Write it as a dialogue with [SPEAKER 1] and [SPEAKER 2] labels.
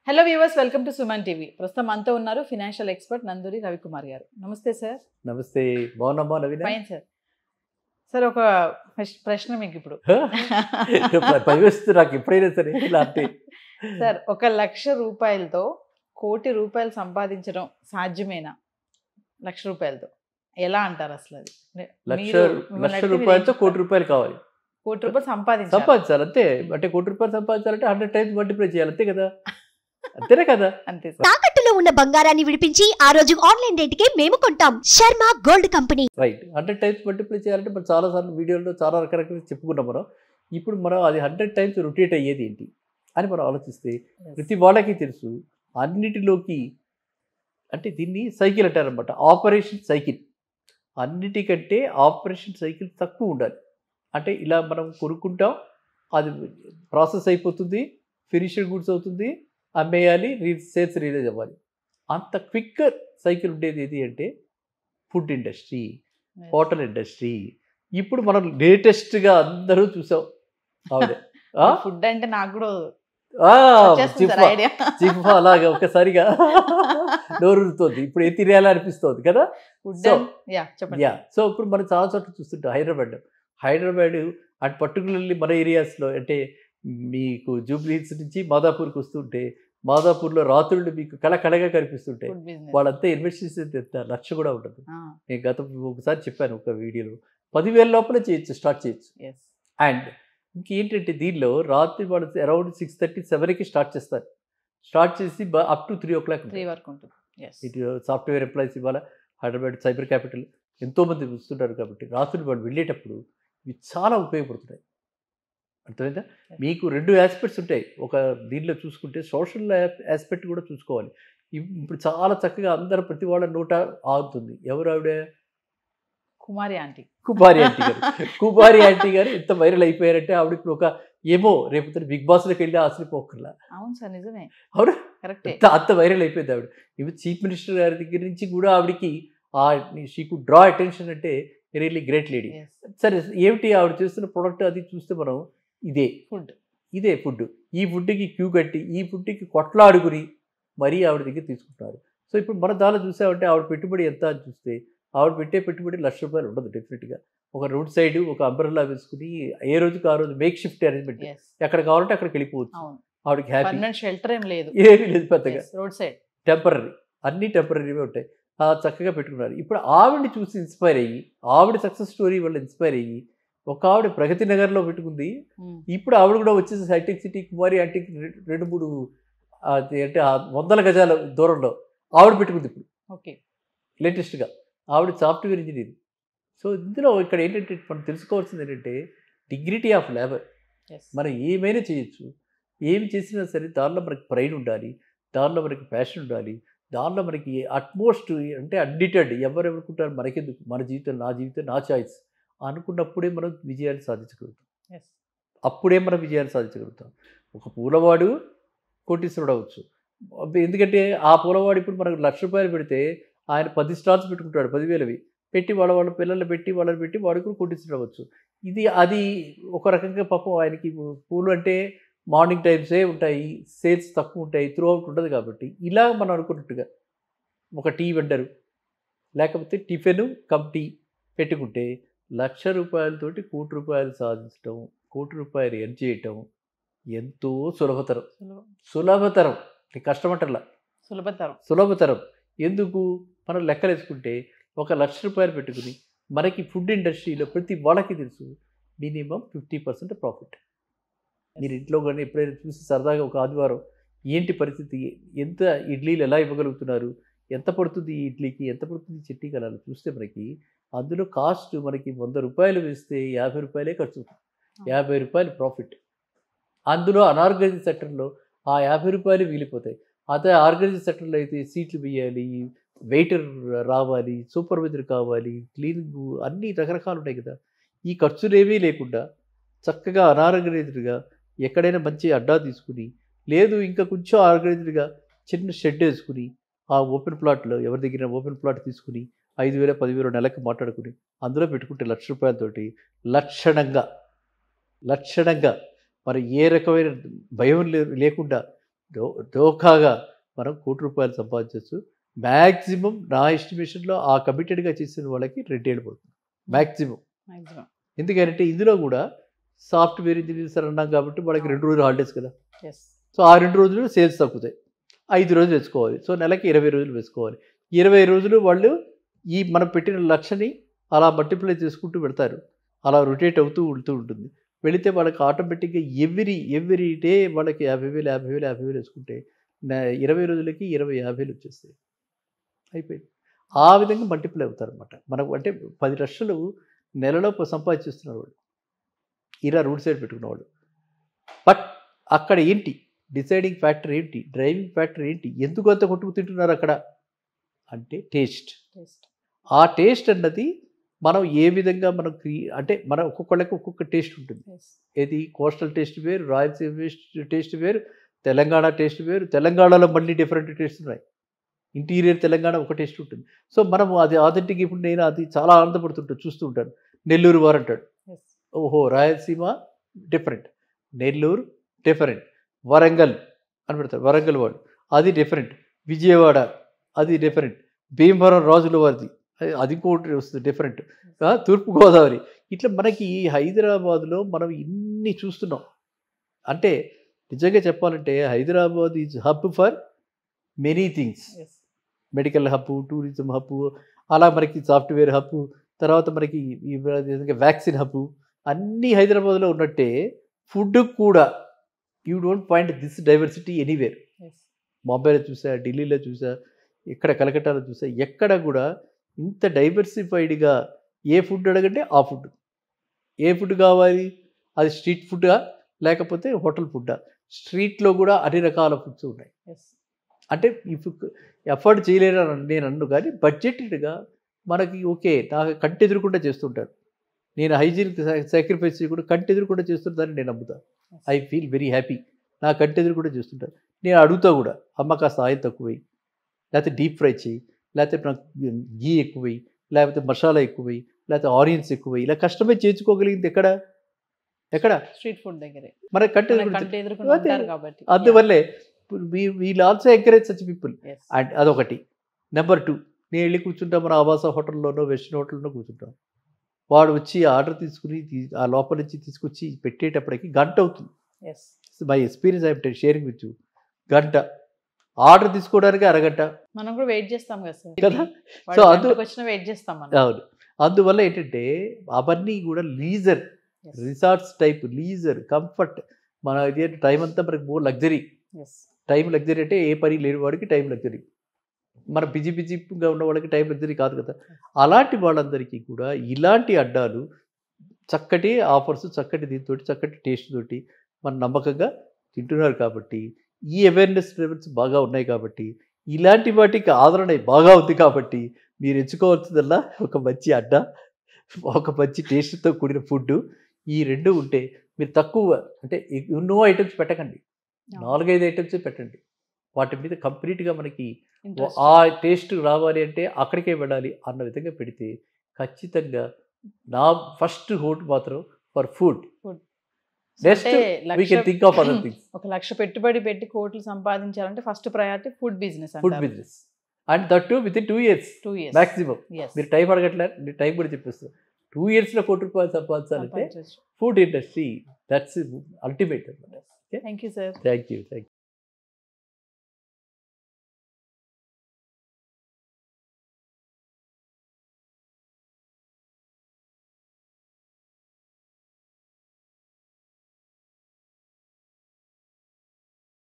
[SPEAKER 1] Hello viewers, welcome to Suman TV. ప్రస్తుతం మనతో ఉన్నారు ఫినాన్షియల్ ఎక్స్పర్ట్ నందూరి రవికుమార్ గారు. నమస్తే సార్.
[SPEAKER 2] నమస్తే, బాగున్నామా నవీన?
[SPEAKER 1] Fine sir. సార్, ఒక ప్రశ్న మీకు ఇప్పుడు.
[SPEAKER 2] పనివేస్తుంది నాకు ఎప్పుడైనా సరే ఇలాంటి.
[SPEAKER 1] సార్, 1,00,000 రూపాయలతో ₹1,00,00,000 సంపాదించడం సాధ్యమేనా? ₹1,00,000 ఎలా అంటారు అసలు? అది
[SPEAKER 2] లక్ష రూపాయలతో ₹1,00,00,000 కావాలి.
[SPEAKER 1] ₹1,00,00,000
[SPEAKER 2] సంపాదించాలి అంతే. అంటే ₹1,00,00,000 సంపాదించాలంటే 100 times మల్టిప్లై చేయాలి, అంతే కదా? అంతేనే కదా?
[SPEAKER 1] అంతే సార్.
[SPEAKER 3] తాకట్టులో ఉన్న బంగారాన్ని విడిపించి ఆ రోజు ఆన్లైన్ రేటుకే మేము కొంటాం. Sharma gold company.
[SPEAKER 2] Right. 100 times multiply చేయాలంటే మనం చాలా సార్లు వీడియోలో చాలా రకరకాలుగా చెప్పుకున్నాం మనం. ఇప్పుడు మనం అది 100 times రొటేట్ అయ్యేది ఏంటి అని మనం ఆలోచిస్తే ప్రతి వాళ్ళకి తెలుసు. అన్నిటిలోకి అంటే దీన్ని సైకిల్ అంటారనమాట, ఆపరేషన్ సైకిల్. అన్నిటికంటే ఆపరేషన్ సైకిల్ తక్కువ ఉండాలి. అంటే ఇలా మనం కొనుక్కుంటాం, అది ప్రాసెస్ అయిపోతుంది, ఫినిష్డ్ గుడ్స్ అవుతుంది, అమ్మేయాలి, సేల్స్ రిలీజ్ అవ్వాలి. అంత క్విక్ సైకిల్ ఉండేది ఏది అంటే ఫుడ్ ఇండస్ట్రీ, హోటల్ ఇండస్ట్రీ. ఇప్పుడు మనం లేటెస్ట్గా అందరూ చూసాం. ఆవిడ
[SPEAKER 1] ఫుడ్ అంటే నాకు కూడా
[SPEAKER 2] జిహ్వా అలాగా ఒకసారిగా నోరుతుంది. ఇప్పుడు ఏ తినేయాలి అనిపిస్తుంది కదా. సో ఇప్పుడు మనం చాలా చోట్ల చూస్తుంటాం. హైదరాబాద్ అండ్ పర్టికులర్లీ మన ఏరియాస్లో, అంటే మీకు జూబ్లీ హిల్స్ నుంచి మాదాపూర్కి వస్తుంటే మాదాపూర్లో రాత్రులు మీకు కళగా కనిపిస్తుంటాయి. వాళ్ళంతా ఇన్వెస్ట్ చేసేది ఎంత ₹1,00,000 కూడా ఉంటుంది. నేను ఒకసారి చెప్పాను ఒక వీడియోలో, 10,000 లోపలే చేయొచ్చు, స్టార్ట్ చేయొచ్చు. అండ్ ఇంకేంటంటే దీనిలో రాత్రి వాళ్ళు అరౌండ్ 6:30, 7కి స్టార్ట్ చేస్తారు. స్టార్ట్ చేసి అప్ టు 3 o'clock
[SPEAKER 1] వరకు ఉంటుంది.
[SPEAKER 2] ఇటు సాఫ్ట్వేర్ ఎంప్లాయీస్ ఇవాళ హైదరాబాద్ సైబర్ క్యాపిటల్ ఎంతోమంది వస్తుంటారు కాబట్టి రాత్రులు వాళ్ళు వెళ్ళేటప్పుడు ఇవి చాలా ఉపయోగపడుతున్నాయి. అర్థమైందా? మీకు 2 ఆస్పెక్ట్స్ ఉంటాయి. ఒక దీనిలో చూసుకుంటే సోషల్ ఆస్పెక్ట్ కూడా చూసుకోవాలి. ఇప్పుడు చాలా చక్కగా అందరూ ప్రతి వాళ్ళ నోట ఆగుతుంది. ఎవరు ఆవిడ? కుమారి ఆంటీ గారు ఎంత వైరల్ అయిపోయారంటే ఆవిడ ఇప్పుడు ఒక ఏమో రేపు బిగ్ బాస్లోకి వెళ్ళి ఆశ్రయిపోకర్లా.
[SPEAKER 1] అవును సార్, నిజమే.
[SPEAKER 2] అవును,
[SPEAKER 1] కరెక్టే.
[SPEAKER 2] అంత వైరల్ అయిపోయింది ఆవిడ. ఇవి చీఫ్ మినిస్టర్ గారి దగ్గర నుంచి కూడా ఆవిడకి షీ కుడ్ డ్రా అటెన్షన్. అంటే రియల్లీ గ్రేట్ లేడీ. సరే, ఏమిటి ఆవిడ చేస్తున్న ప్రోడక్ట్ అది చూస్తే మనం ఇదే ఫుడ్. ఈ ఫుడ్కి క్యూ కట్టి ఈ ఫుడ్కి కొట్లాడుకుని మరీ ఆవిడ దగ్గర తీసుకుంటున్నారు. సో ఇప్పుడు మన దానిలో చూసామంటే ఆవిడ పెట్టుబడి ఎంత అని చూస్తే ఆవిడ పెట్టే పెట్టుబడి ₹1,00,000 ఉండదు డెఫినెట్గా. ఒక రోడ్ సైడ్ ఒక అంబ్రెల్లా వేసుకుని ఏ రోజుకి ఆ రోజు మేక్ షిఫ్ట్ అరేంజ్మెంట్, ఎక్కడ కావాలంటే అక్కడికి వెళ్ళిపోవచ్చు. ఆవిడకి హ్యాపీ,
[SPEAKER 1] షెల్టర్ ఏమీ లేదు
[SPEAKER 2] పెద్దగా.
[SPEAKER 1] రోడ్ సైడ్
[SPEAKER 2] టెంపరీ, అన్నీ టెంపరీవే ఉంటాయి. చక్కగా పెట్టుకున్నారు. ఇప్పుడు ఆవిడని చూసి ఇన్స్పైర్ అయ్యి, ఆవిడ సక్సెస్ స్టోరీ వల్ల ఇన్స్పైర్ అయ్యి ఒక ఆవిడ ప్రగతి నగర్లో పెట్టుకుంది. ఇప్పుడు ఆవిడ కూడా వచ్చేసి హైటెక్ సిటీ కుమారి అంటే 2-3 అంటే 100 గజాల దూరంలో ఆవిడ పెట్టుకుంది ఇప్పుడు.
[SPEAKER 1] ఓకే,
[SPEAKER 2] లేటెస్ట్గా ఆవిడ సాఫ్ట్వేర్ ఇంజనీర్. సో ఇందులో ఇక్కడ ఏంటంటే మనం తెలుసుకోవాల్సింది ఏంటంటే డిగ్నిటీ ఆఫ్ లేబర్. మనం ఏమైనా చేయొచ్చు, ఏమి చేసినా సరే దానిలో మనకి ప్రైడ్ ఉండాలి, దానిలో మనకి ప్యాషన్ ఉండాలి, దానిలో మనకి అట్మోస్ట్ అంటే అన్డిటెడ్ ఎవరెవరుకుంటారు మనకెందుకు, మన జీవితం నా జీవితం నా చాయిస్ అనుకున్నప్పుడే మనం విజయాలు సాధించగలుగుతాం. అప్పుడే మనం విజయాలు సాధించగలుగుతాం. ఒక పూలవాడు కోటీశ్వరుడు అవ్వచ్చు. ఎందుకంటే ఆ పూలవాడు ఇప్పుడు మనకు ₹1,00,000 పెడితే ఆయన 10 స్టాల్స్ పెట్టుకుంటాడు, 10,000 పెట్టి వాళ్ళ పిల్లల్ని పెట్టి వాళ్ళని పెట్టి వాడు కూడా కోటీశ్వరుడు అవ్వచ్చు. అది ఒక రకంగా పాపం ఆయనకి పూలు అంటే మార్నింగ్ టైమ్సే ఉంటాయి, సేల్స్ తక్కువ ఉంటాయి, త్రూ అవుట్ ఉండదు. కాబట్టి ఇలా మనం అనుకున్నట్టుగా ఒక టీ వెండరు లేకపోతే టిఫిన్ కమ్ టీ పెట్టుకుంటే ₹1,00,000 ₹1,00,00,000 సాధించడం, ₹1,00,00,000 ఎర్న్ చేయటం ఎంతో సులభతరం. కష్టమంటల్లా, సులభతరం. ఎందుకు? మనం లెక్కలు వేసుకుంటే ₹1,00,000 పెట్టుకుని మనకి ఫుడ్ ఇండస్ట్రీలో ప్రతి వాళ్ళకి తెలుసు మినిమం 50% ప్రాఫిట్. మీరు ఇంట్లో కానీ ఎప్పుడైనా చూసి సరదాగా ఒక ఆదివారం ఏంటి పరిస్థితి, ఎంత ఇడ్లీలు ఎలా ఇవ్వగలుగుతున్నారు, ఎంత పడుతుంది ఈ ఇడ్లీకి, ఎంత పడుతుంది చట్నీకి, అలా చూస్తే మనకి అందులో కాస్ట్ మనకి ₹100 వేస్తే ₹50 ఖర్చు అవుతుంది, ₹50 ప్రాఫిట్. అందులో అనార్గనైజ్డ్ సెక్టర్లో ఆ ₹50 మిగిలిపోతాయి. అదే ఆర్గనైజ్డ్ సెక్టర్లో అయితే సీట్లు వేయాలి, వెయిటర్ రావాలి, సూపర్వైజర్ కావాలి, క్లీనింగ్, అన్నీ రకరకాలు ఉంటాయి కదా. ఈ ఖర్చులేమీ లేకుండా చక్కగా అనార్గనైజ్డ్గా ఎక్కడైనా మంచి అడ్డా తీసుకుని, లేదు ఇంకా కొంచెం ఆర్గనైజ్డ్గా చిన్న షెడ్ వేసుకుని ఆ ఓపెన్ ప్లాట్లో ఎవరి దగ్గర ఓపెన్ ప్లాట్ తీసుకుని 5,000 10,000 నెలకి మాట్లాడుకుని అందులో పెట్టుకుంటే ₹1,00,000 లక్షణంగా మరి ఏ రకమైన భయం లేకుండా దోఖాగా మనం ₹1,00,00,000 సంపాదించవచ్చు. మ్యాక్సిమం నా ఎస్టిమేషన్లో ఆ కమిటెడ్గా చేసిన వాళ్ళకి 2 ఏళ్ళు పడుతుంది మ్యాక్సిమం. ఎందుకంటే ఇందులో కూడా సాఫ్ట్వేర్ ఇంజనీర్స్ అని అన్నాం కాబట్టి వాళ్ళకి 2 రోజులు హాలిడేస్ కదా. సో ఆ 2 రోజులు సేల్స్ తగ్గుతాయి. 5 రోజులు వేసుకోవాలి. సో నెలకి 20 రోజులు వేసుకోవాలి. 20 రోజులు వాళ్ళు ఈ మనం పెట్టిన లక్ష్యని అలా మల్టిప్లై చేసుకుంటూ పెడతారు. అలా రొటేట్ అవుతూ ఉంటుంది. వెళితే వాళ్ళకి ఆటోమేటిక్గా ఎవ్రీ డే వాళ్ళకి 50,000 వేసుకుంటే 20 రోజులకి 50,000 వచ్చేస్తాయి. అయిపోయింది. ఆ విధంగా మల్టిప్లై అవుతారు అనమాట. మనకు అంటే 10 లక్షలు నెలలో సంపాదించేస్తున్నారు వాళ్ళు, ఇలా రోడ్ సైడ్ పెట్టుకున్నవాళ్ళు. బట్ అక్కడ ఏంటి డిసైడింగ్ ఫ్యాక్టర్ ఏంటి, డ్రైవింగ్ ఫ్యాక్టర్ ఏంటి, ఎందుకు అంత కొట్టుకు తింటున్నారు అక్కడ అంటే టేస్ట్. ఆ టేస్ట్ అన్నది మనం ఏ విధంగా మనం అంటే మన ఒక్కొక్కళ్ళకి ఒక్కొక్క టేస్ట్ ఉంటుంది. ఏది కోస్టల్ టేస్ట్ వేరు, రాయలసీమ టేస్ట్ వేరు, తెలంగాణ టేస్ట్ వేరు. తెలంగాణలో మళ్ళీ డిఫరెంట్ టేస్ట్ ఉన్నాయి. ఇంటీరియర్ తెలంగాణ ఒక టేస్ట్ ఉంటుంది. సో మనం అది ఆథెంటిక్. ఇప్పుడు నేను అది చాలా ఆనందపడుతుంటాను, చూస్తూ ఉంటాను. నెల్లూరు వారు అంటాడు, ఓహో రాయలసీమ డిఫరెంట్, నెల్లూరు డిఫరెంట్, వరంగల్ అని పెడతారు, వరంగల్ వాడు అది డిఫరెంట్, విజయవాడ అది డిఫరెంట్, భీమవరం రాజుల వారిది అది ఇంకోటి వస్తుంది డిఫరెంట్, తూర్పుగోదావరి. ఇట్లా మనకి ఈ హైదరాబాద్లో మనం ఇన్ని చూస్తున్నాం. అంటే నిజంగా చెప్పాలంటే Hyderabad is hub for many things. Medical hub, tourism hub, అలా మనకి సాఫ్ట్వేర్ హబ్బు, తర్వాత మనకి వ్యాక్సిన్ హబ్బు, అన్నీ హైదరాబాద్లో ఉన్నట్టే ఫుడ్ కూడా you don't find this diversity anywhere. బాంబేలో చూసా, ఢిల్లీలో చూసా, ఇక్కడ కలకట్టాలో చూసా, ఎక్కడ కూడా ఇంత డైవర్సిఫైడ్గా ఏ ఫుడ్ అడగంటే ఆ ఫుడ్. ఏ ఫుడ్ కావాలి, అది స్ట్రీట్ ఫుడ్డా లేకపోతే హోటల్ ఫుడ్డా. స్ట్రీట్లో కూడా అన్ని రకాల ఫుడ్స్ ఉన్నాయి. అంటే ఇప్పుడు ఎఫర్ట్ చేయలేరని నేను అన్ను, కానీ బడ్జెటెడ్గా మనకి ఓకే. నాకు కంటి ఎదురుకుండా చేస్తుంటారు. నేను హైజీన్ సాక్రిఫైస్ చేయకుండా కంటి ఎదురుకుండా చేస్తుంటానని నేను నమ్ముతాను. I feel very happy. నా కంటి ఎదురు కూడా చేస్తుంటారు. నేను అడుగుతా కూడా, అమ్మ కాస్త ఆయిల్ తక్కువై, లేకపోతే డీప్ ఫ్రై చేయి, లేకపోతే నాకు గీ ఎక్కువై, లేకపోతే మసాలా ఎక్కువై, లేకపోతే ఆనియన్స్ ఎక్కువై, ఇలా కష్టమే చేయించుకోగలిగింది ఎక్కడ స్ట్రీట్ ఫుడ్ దగ్గరే మన కంటి ఎదురు. అందువల్లే we'll also encourage such people. And అదొకటి. నెంబర్ 2, నేను వెళ్ళి కూర్చుంటా మన ఆవాస హోటల్లోనో వెస్టర్న్ హోటల్లోనో కూర్చుంటాం. వాడు వచ్చి ఆర్డర్ తీసుకుని ఆ లోపల నుంచి తీసుకొచ్చి పెట్టేటప్పటికి గంట అవుతుంది. My experience I'm sharing with you. గంట ఆర్డర్ తీసుకోవడానికి అరగంట
[SPEAKER 1] మనం కూడా వెయిట్ చేస్తాం
[SPEAKER 2] కదా. సో
[SPEAKER 1] వెయిట్ చేస్తాం.
[SPEAKER 2] అవును. అందువల్ల ఏంటంటే అవన్నీ కూడా leisure resorts type, leisure comfort. మన ఇది టైం అంతా మనకి మోర్ లగ్జరీ. టైం లగ్జరీ అంటే ఏ పని లేని వాడికి టైం లగ్జరీ. మన బిజీగా ఉన్న వాళ్ళకి టైం లగ్జరీ కాదు కదా. అలాంటి వాళ్ళందరికీ కూడా ఇలాంటి అడ్డాలు, చక్కటి ఆఫర్స్, చక్కటి దీంతో, చక్కటి టేస్ట్ తోటి మన నమ్మకంగా తింటున్నారు. కాబట్టి ఈ అవేర్నెస్ లెవెల్స్ బాగా ఉన్నాయి. కాబట్టి ఇలాంటి వాటికి ఆదరణ బాగా ఉంది. కాబట్టి మీరు ఎంచుకోవాల్సిందల్లా ఒక మంచి అడ్డా, ఒక మంచి టేస్ట్తో కూడిన ఫుడ్. ఈ 2 ఉంటే మీరు తక్కువ అంటే ఎన్నో ఐటమ్స్ పెట్టకండి, 4-5 ఐటమ్స్ పెట్టండి. వాటి మీద కంప్లీట్గా మనకి ఆ టేస్ట్ రావాలి అంటే అక్కడికే వెళ్ళాలి అన్న విధంగా పెడితే ఖచ్చితంగా నా ఫస్ట్ హోట్ మాత్రం for food. Next we can think of other things.
[SPEAKER 1] 1,00,000 పెట్టుబడి పెట్టి కోట్లు సంపాదించాలంటే first priority food business.
[SPEAKER 2] And that to with in 2 years maximum. మీరు టైం అడగట్లేదు, మీరు టైం కూడా చెప్పేస్తారు. 2 yearsలో ₹1,00,00,000 సంపాదించాలంటే food industry that's ultimate.
[SPEAKER 1] Thank you sir.
[SPEAKER 2] Thank you.